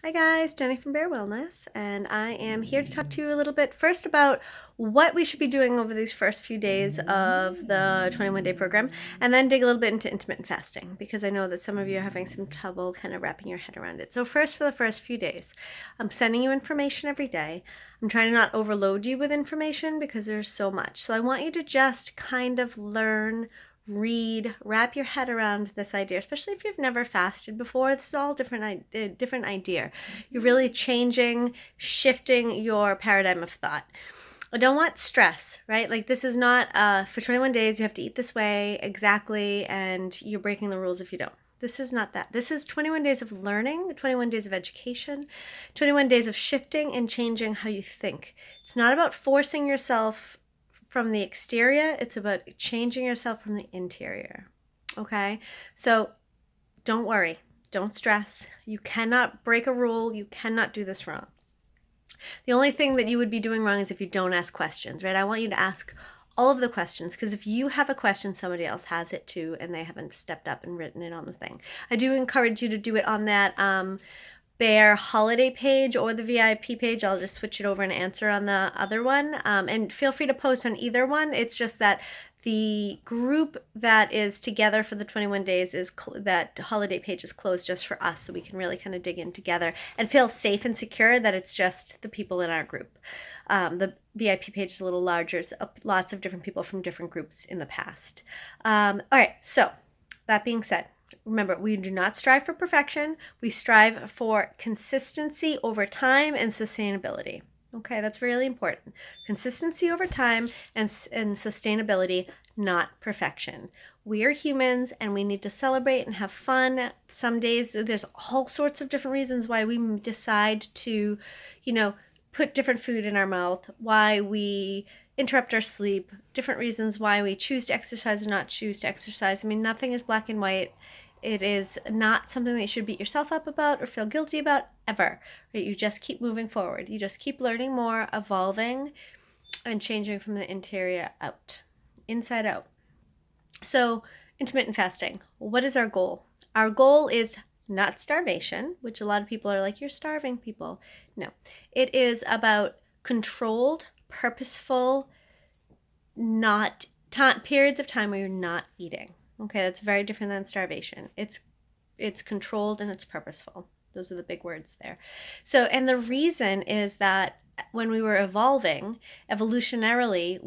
Hi guys, Jenny from Bear Wellness, and I am here to talk to you a little bit first about what we should be doing over these first few days of the 21-day program, and then dig a little bit into intermittent fasting, because I know that some of you are having some trouble kind of wrapping your head around it. So first, for the first few days, I'm sending you information every day. I'm trying to not overload you with information because there's so much. So I want you to just kind of learn, read, wrap your head around this idea, especially if you've never fasted before. This is all different idea. You're really changing, shifting your paradigm of thought. I don't want stress, right? Like, this is not for 21 days you have to eat this way exactly and you're breaking the rules if you don't. This is not that. This is 21 days of learning, 21 days of education, 21 days of shifting and changing how you think. It's not about forcing yourself from the exterior, it's about changing yourself from the interior. Okay? So don't worry, don't stress. You cannot break a rule, you cannot do this wrong. The only thing that you would be doing wrong is if you don't ask questions, right? I want you to ask all of the questions, because if you have a question, somebody else has it too, and they haven't stepped up and written it on the thing. I do encourage you to do it on that Bear holiday page or the VIP page. I'll just switch it over and answer on the other one. And feel free to post on either one. It's just that the group that is together for the 21 days is that holiday page is closed just for us, so we can really kind of dig in together and feel safe and secure that it's just the people in our group. The VIP page is a little larger. It's lots of different people from different groups in the past. All right, so that being said, remember, we do not strive for perfection. We strive for consistency over time and sustainability. Okay, that's really important. Consistency over time and sustainability, not perfection. We are humans and we need to celebrate and have fun. Some days, there's all sorts of different reasons why we decide to, put different food in our mouth, why we interrupt our sleep, different reasons why we choose to exercise or not choose to exercise. I mean, nothing is black and white. It is not something that you should beat yourself up about or feel guilty about ever. Right? You just keep moving forward. You just keep learning more, evolving, and changing from the interior out, inside out. So, intermittent fasting. What is our goal? Our goal is not starvation, which a lot of people are like, you're starving people. No, it is about controlled, purposeful, not periods of time where you're not eating. Okay, that's very different than starvation. It's controlled and it's purposeful. Those are the big words there. So, and the reason is that when we were evolving, evolutionarily,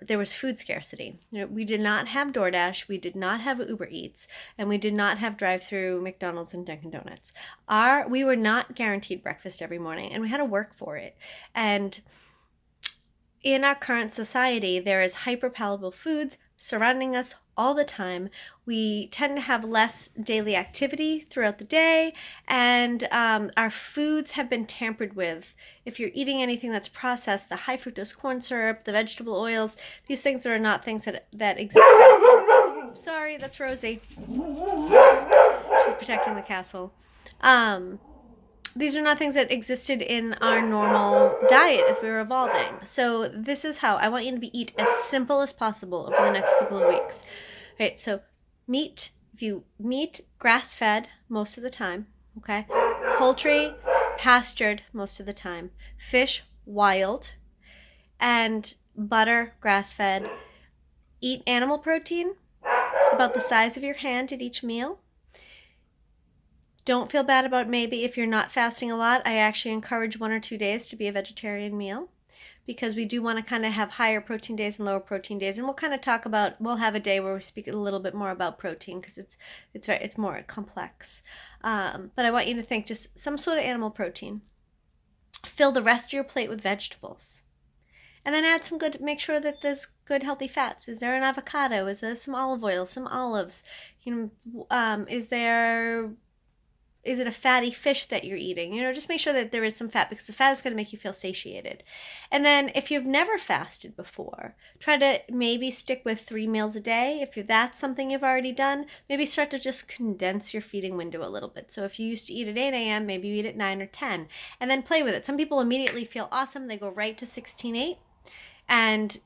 there was food scarcity. We did not have DoorDash, we did not have Uber Eats, and we did not have drive-through McDonald's and Dunkin' Donuts. We were not guaranteed breakfast every morning, and we had to work for it. And in our current society, there is hyperpalatable foods surrounding us all the time. We tend to have less daily activity throughout the day, and our foods have been tampered with. If you're eating anything that's processed, the high fructose corn syrup, the vegetable oils, these things are not things that exist. Sorry, that's Rosie. She's protecting the castle. These are not things that existed in our normal diet as we were evolving. So this is how I want you to eat as simple as possible over the next couple of weeks. Right, so meat, grass-fed most of the time, okay? Poultry, pastured most of the time. Fish, wild. And butter, grass-fed. Eat animal protein, about the size of your hand at each meal. Don't feel bad about maybe if you're not fasting a lot. I actually encourage 1 or 2 days to be a vegetarian meal, because we do want to kind of have higher protein days and lower protein days. And we'll kind of we'll have a day where we speak a little bit more about protein, because it's more complex. But I want you to think just some sort of animal protein. Fill the rest of your plate with vegetables. And then make sure that there's good healthy fats. Is there an avocado? Is there some olive oil, some olives? Is it a fatty fish that you're eating? Just make sure that there is some fat, because the fat is going to make you feel satiated. And then if you've never fasted before, try to maybe stick with 3 meals a day. If that's something you've already done, maybe start to just condense your feeding window a little bit. So if you used to eat at 8 a.m., maybe you eat at 9 or 10, and then play with it. Some people immediately feel awesome. They go right to 16-8, and,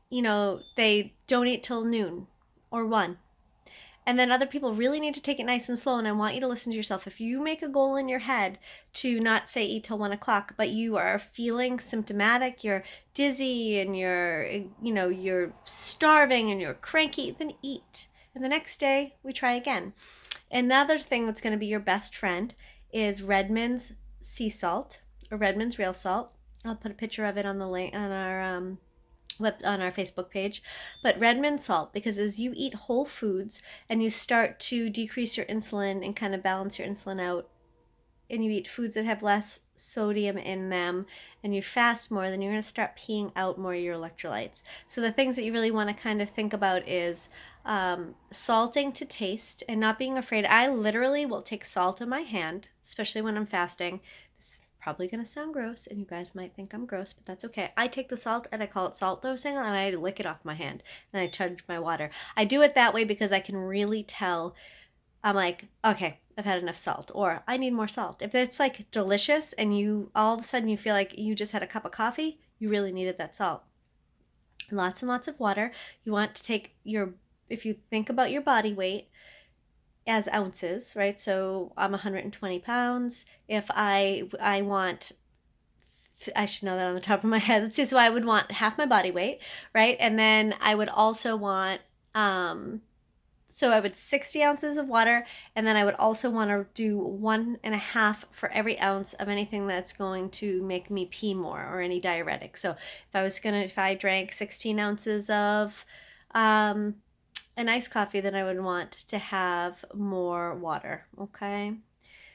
they don't eat till noon or 1. And then other people really need to take it nice and slow. And I want you to listen to yourself. If you make a goal in your head to not say eat till 1 o'clock, but you are feeling symptomatic, you're dizzy and you're starving and you're cranky, then eat. And the next day we try again. Another thing that's going to be your best friend is Redmond's sea salt or Redmond's real salt. I'll put a picture of it on the link on our Facebook page. But Redmond salt, because as you eat whole foods and you start to decrease your insulin and kind of balance your insulin out, and you eat foods that have less sodium in them and you fast more, then you're going to start peeing out more of your electrolytes. So the things that you really want to kind of think about is salting to taste and not being afraid. I literally will take salt in my hand, especially when I'm fasting. This is probably going to sound gross and you guys might think I'm gross, but that's okay. I take the salt and I call it salt dosing, and I lick it off my hand and I chug my water. I do it that way because I can really tell. I'm like, okay, I've had enough salt, or I need more salt. If it's like delicious and you all of a sudden you feel like you just had a cup of coffee, you really needed that salt. Lots and lots of water. You want to take if you think about your body weight as ounces, right? So I'm 120 pounds. If I want, I should know that on the top of my head. Let's see. So I would want half my body weight, right? And then I would also want, so I would 60 ounces of water, and then I would also want to do 1.5 for every ounce of anything that's going to make me pee more or any diuretic. So if I drank 16 ounces of an iced coffee, then I would want to have more water. Okay.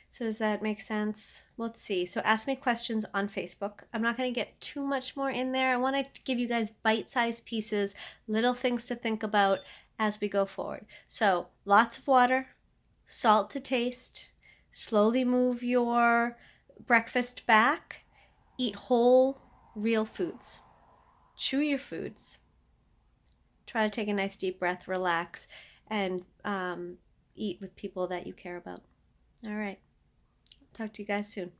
So does that make sense? Let's see. So ask me questions on Facebook. I'm not going to get too much more in there. I want to give you guys bite-sized pieces, little things to think about as we go forward. So lots of water, salt to taste, slowly move your breakfast back, eat whole, real foods, chew your foods, try to take a nice deep breath, relax, and eat with people that you care about. All right. Talk to you guys soon.